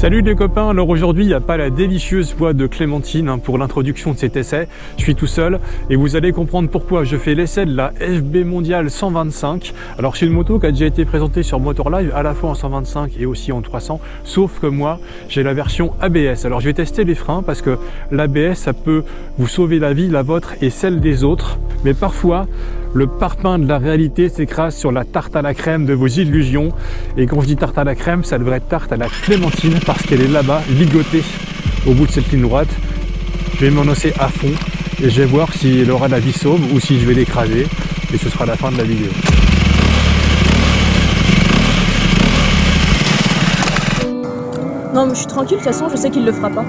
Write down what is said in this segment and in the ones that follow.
Salut les copains, alors aujourd'hui il n'y a pas la délicieuse voix de Clémentine pour l'introduction de cet essai, je suis tout seul et vous allez comprendre pourquoi je fais l'essai de la FB Mondial 125. Alors c'est une moto qui a déjà été présentée sur Motor Live à la fois en 125 et aussi en 300, sauf que moi j'ai la version ABS. Alors je vais tester les freins parce que l'ABS ça peut vous sauver la vie, la vôtre et celle des autres, mais parfois le parpaing de la réalité s'écrase sur la tarte à la crème de vos illusions. Et quand je dis tarte à la crème, ça devrait être tarte à la clémentine parce qu'elle est là-bas, ligotée au bout de cette ligne droite. Je vais m'en osser à fond et je vais voir si elle aura la vie sauve ou si je vais l'écraser. Et ce sera la fin de la vidéo. Non mais je suis tranquille, de toute façon je sais qu'il le fera pas.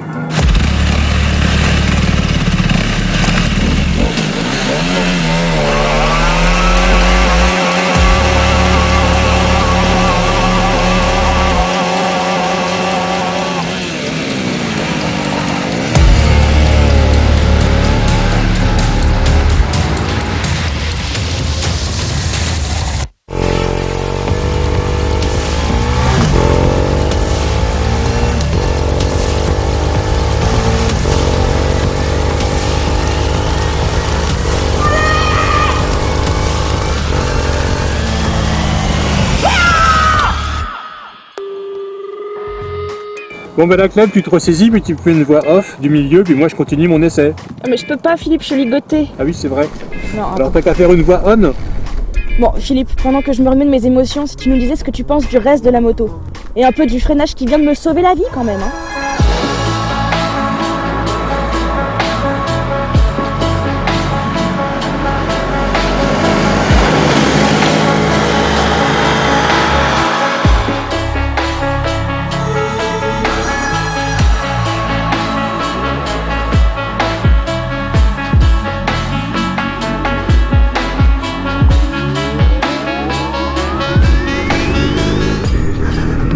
Bon ben là Clem, tu te ressaisis puis tu fais une voix off du milieu puis moi je continue mon essai. Ah mais je peux pas Philippe, je suis ligotée. Ah oui c'est vrai. Non, alors t'as qu'à faire une voix on. Bon Philippe, pendant que je me remets de mes émotions, si tu nous disais ce que tu penses du reste de la moto. Et un peu du freinage qui vient de me sauver la vie quand même hein.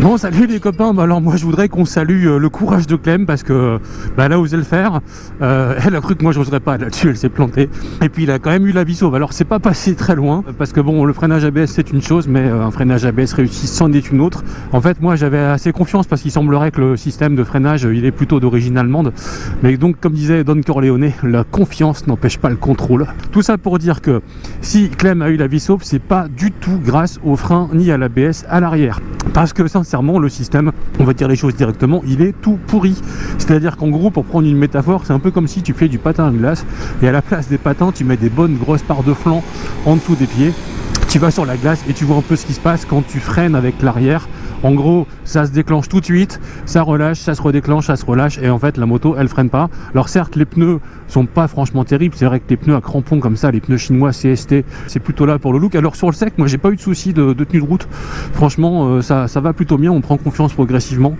Bon salut les copains, bah alors moi je voudrais qu'on salue le courage de Clem parce que bah, elle a osé le faire, elle a cru que moi j'oserais pas là-dessus, elle s'est plantée et puis il a quand même eu la vie sauve. Alors c'est pas passé très loin parce que bon le freinage ABS c'est une chose mais un freinage ABS réussi c'en est une autre. En fait moi j'avais assez confiance parce qu'il semblerait que le système de freinage il est plutôt d'origine allemande, mais donc comme disait Don Corleone, la confiance n'empêche pas le contrôle. Tout ça pour dire que si Clem a eu la vie sauve c'est pas du tout grâce au frein ni à l'ABS à l'arrière parce que sincèrement le système, on va dire les choses directement, il est tout pourri. C'est-à-dire qu'en gros, pour prendre une métaphore, c'est un peu comme si tu fais du patin à glace et à la place des patins, tu mets des bonnes grosses parts de flanc en dessous des pieds. Tu vas sur la glace et tu vois un peu ce qui se passe quand tu freines avec l'arrière. En gros, ça se déclenche tout de suite, ça relâche, ça se redéclenche, ça se relâche et en fait la moto elle freine pas. Alors certes les pneus sont pas franchement terribles, c'est vrai que les pneus à crampons comme ça, les pneus chinois CST, c'est plutôt là pour le look. Alors sur le sec, moi j'ai pas eu de soucis de tenue de route, franchement ça va plutôt bien, on prend confiance progressivement.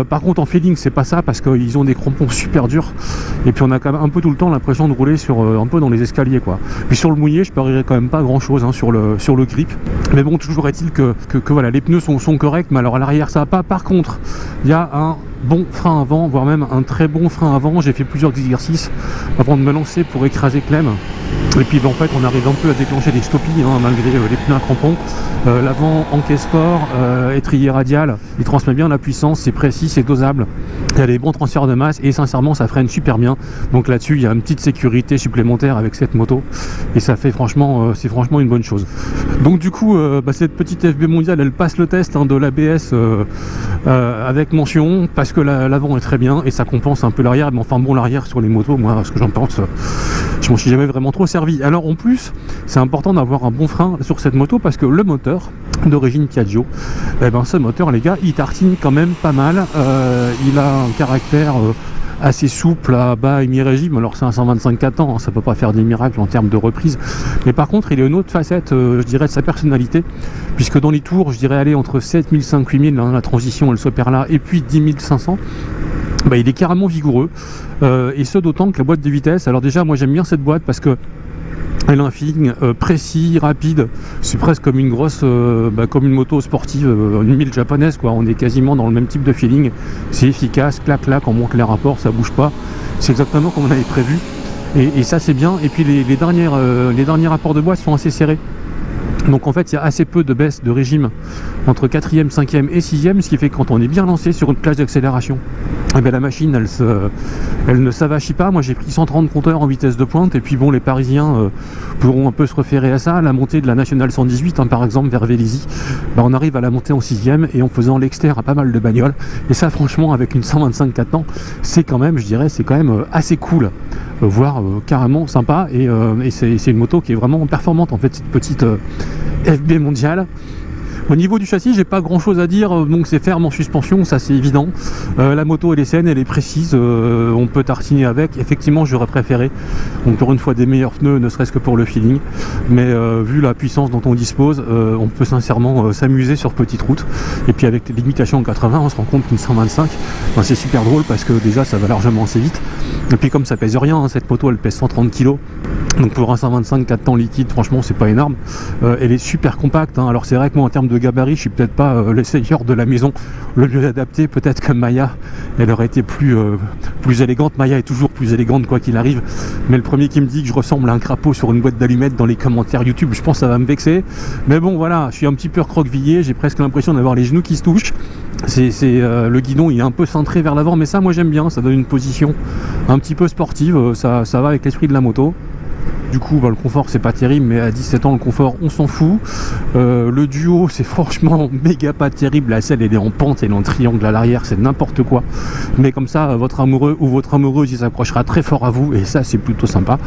Par contre en feeling c'est pas ça parce qu'ils ont des crampons super durs et puis on a quand même un peu tout le temps l'impression de rouler sur un peu dans les escaliers quoi. Puis sur le mouillé je parierais quand même pas grand chose hein, sur le grip, mais bon toujours est-il que voilà les pneus sont corrects, mais alors à l'arrière ça va pas. Par contre il y a un bon frein avant, voire même un très bon frein avant. J'ai fait plusieurs exercices avant de me lancer pour écraser Clem et puis en fait on arrive un peu à déclencher des stoppies hein, malgré les pneus à crampons. L'avant encaisse fort, étrier radial, il transmet bien la puissance, c'est précis, c'est dosable, il y a des bons transferts de masse et sincèrement ça freine super bien. Donc là-dessus il y a une petite sécurité supplémentaire avec cette moto et ça fait franchement c'est franchement une bonne chose. Donc du coup cette petite FB mondiale elle passe le test hein, de l'ABS avec mention parce que l'avant est très bien et ça compense un peu l'arrière. Mais enfin bon l'arrière sur les motos, moi ce que j'en pense, je m'en suis jamais vraiment trop servi. Alors en plus c'est important d'avoir un bon frein sur cette moto parce que le moteur d'origine Piaggio, ce moteur les gars il tartine quand même pas mal, il a un caractère assez souple à bas hémi-régime. Alors c'est un 125 ans, hein, ça peut pas faire des miracles en termes de reprise, mais par contre il a une autre facette je dirais de sa personnalité, puisque dans les tours je dirais aller entre 7005 8000 hein, la transition elle s'opère là, et puis 10500 il est carrément vigoureux et ce d'autant que la boîte de vitesse, alors déjà moi j'aime bien cette boîte parce que elle a un feeling précis, rapide, c'est presque comme une grosse, comme une moto sportive, une 1000 japonaise quoi, on est quasiment dans le même type de feeling, c'est efficace, clac clac, on monte les rapports, ça bouge pas, c'est exactement comme on avait prévu, et ça c'est bien, et puis les derniers rapports de boîte sont assez serrés. Donc en fait il y a assez peu de baisse de régime entre 4e, 5e et 6e, ce qui fait que quand on est bien lancé sur une plage d'accélération, eh bien la machine elle ne s'avachit pas. Moi j'ai pris 130 compteurs en vitesse de pointe, et puis bon, les Parisiens pourront un peu se référer à ça. La montée de la nationale 118 par exemple vers Vélizy, on arrive à la montée en 6e et en faisant l'extérieur à pas mal de bagnoles, et ça franchement avec une 125 4 temps c'est quand même, je dirais, c'est quand même assez cool, voire carrément sympa, et c'est une moto qui est vraiment performante en fait, cette petite FB mondiale. Au niveau du châssis, j'ai pas grand chose à dire, donc c'est ferme en suspension, ça c'est évident. La moto elle est saine, elle est précise, on peut tartiner avec. Effectivement, j'aurais préféré encore une fois des meilleurs pneus, ne serait-ce que pour le feeling, mais vu la puissance dont on dispose, on peut sincèrement s'amuser sur petite route. Et puis avec les limitations en 80, on se rend compte qu'une 125, c'est super drôle parce que déjà ça va largement assez vite, et puis comme ça pèse rien, cette moto elle pèse 130 kg, donc pour un 125 4 temps liquide, franchement c'est pas énorme. Elle est super compacte, alors c'est vrai que moi en termes de gabarit, je suis peut-être pas l'essayeur de la maison le mieux adapté. Peut-être que Maya, elle aurait été plus élégante. Maya est toujours plus élégante quoi qu'il arrive, mais le premier qui me dit que je ressemble à un crapaud sur une boîte d'allumettes dans les commentaires YouTube, je pense que ça va me vexer. Mais bon voilà, je suis un petit peu recroquevillé, j'ai presque l'impression d'avoir les genoux qui se touchent. Le guidon il est un peu cintré vers l'avant, mais ça moi j'aime bien, ça donne une position un petit peu sportive, ça va avec l'esprit de la moto. Du coup le confort c'est pas terrible, mais à 17 ans le confort on s'en fout. Le duo c'est franchement méga pas terrible, la selle elle est en pente, elle est en triangle à l'arrière, c'est n'importe quoi, mais comme ça votre amoureux ou votre amoureuse il s'accrochera très fort à vous, et ça c'est plutôt sympa.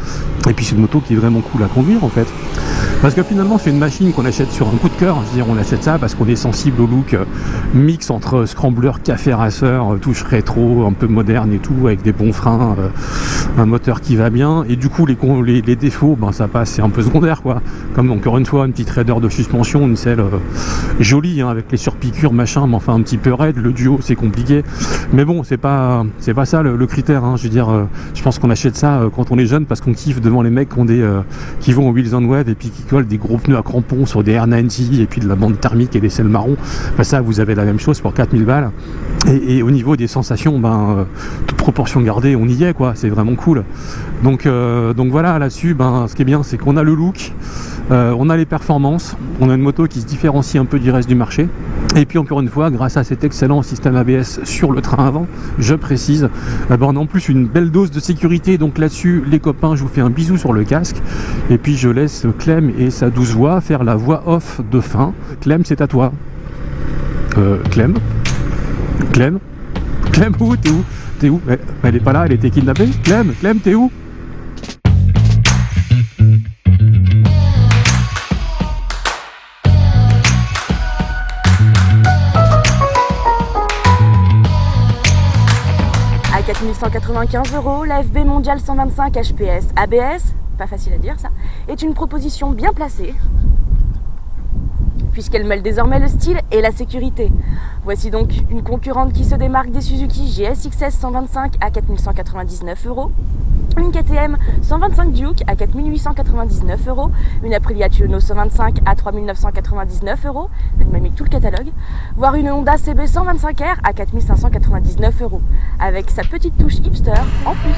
Et puis c'est une moto qui est vraiment cool à conduire en fait, parce que finalement c'est une machine qu'on achète sur un coup de cœur. Je veux dire, on achète ça parce qu'on est sensible au look mix entre scrambler, café racer, touche rétro, un peu moderne et tout, avec des bons freins, un moteur qui va bien, et du coup les défauts, ça passe, c'est un peu secondaire quoi. Comme encore une fois une petite raideur de suspension, une selle jolie avec les surpiqûres machin, mais enfin un petit peu raide. Le duo c'est compliqué, mais bon c'est pas ça le critère, je veux dire, je pense qu'on achète ça quand on est jeune parce qu'on kiffe devant les mecs qui vont au Wheels on Wave et puis qui collent des gros pneus à crampons sur des R90 et puis de la bande thermique et des selles marron. Ça vous avez la même chose pour 4000 balles, et au niveau des sensations, toute proportion gardée, on y est quoi, c'est vraiment cool. Donc voilà, là-dessus ce qui est bien c'est qu'on a le look, on a les performances, on a une moto qui se différencie un peu du reste du marché, et puis encore une fois grâce à cet excellent système ABS sur le train avant, je précise, on a en plus une belle dose de sécurité. Donc là-dessus les copains, je vous fais un bisou sur le casque, et puis je laisse Clem et sa douce voix faire la voix off de fin. Clem, c'est à toi. Clem où t'es où? Elle est pas là, elle était kidnappée. Clem, t'es où? À 4195 €, la FB Mondiale 125 HPS ABS, pas facile à dire ça, est une proposition bien placée, puisqu'elle mêle désormais le style et la sécurité. Voici donc une concurrente qui se démarque des Suzuki GSX-S 125 à 4199 €, une KTM 125 Duke à 4899 €, une Aprilia Tuono 125 à 3999 €, elle m'a mis tout le catalogue, voire une Honda CB 125R à 4599 €, avec sa petite touche hipster en plus.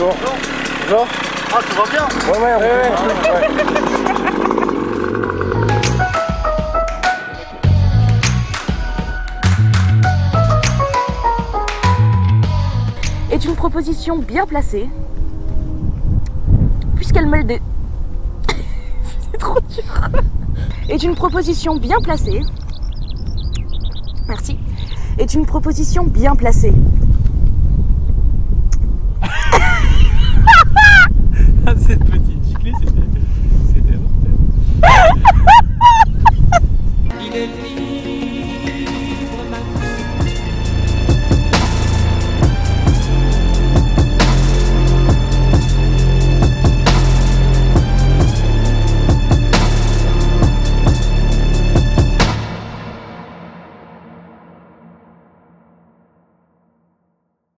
Bonjour. Bonjour. Ah, tout va bien? Ouais. Est une proposition bien placée, puisqu'elle me le dé... C'est trop dur. Est une proposition bien placée. Merci. Est une proposition bien placée,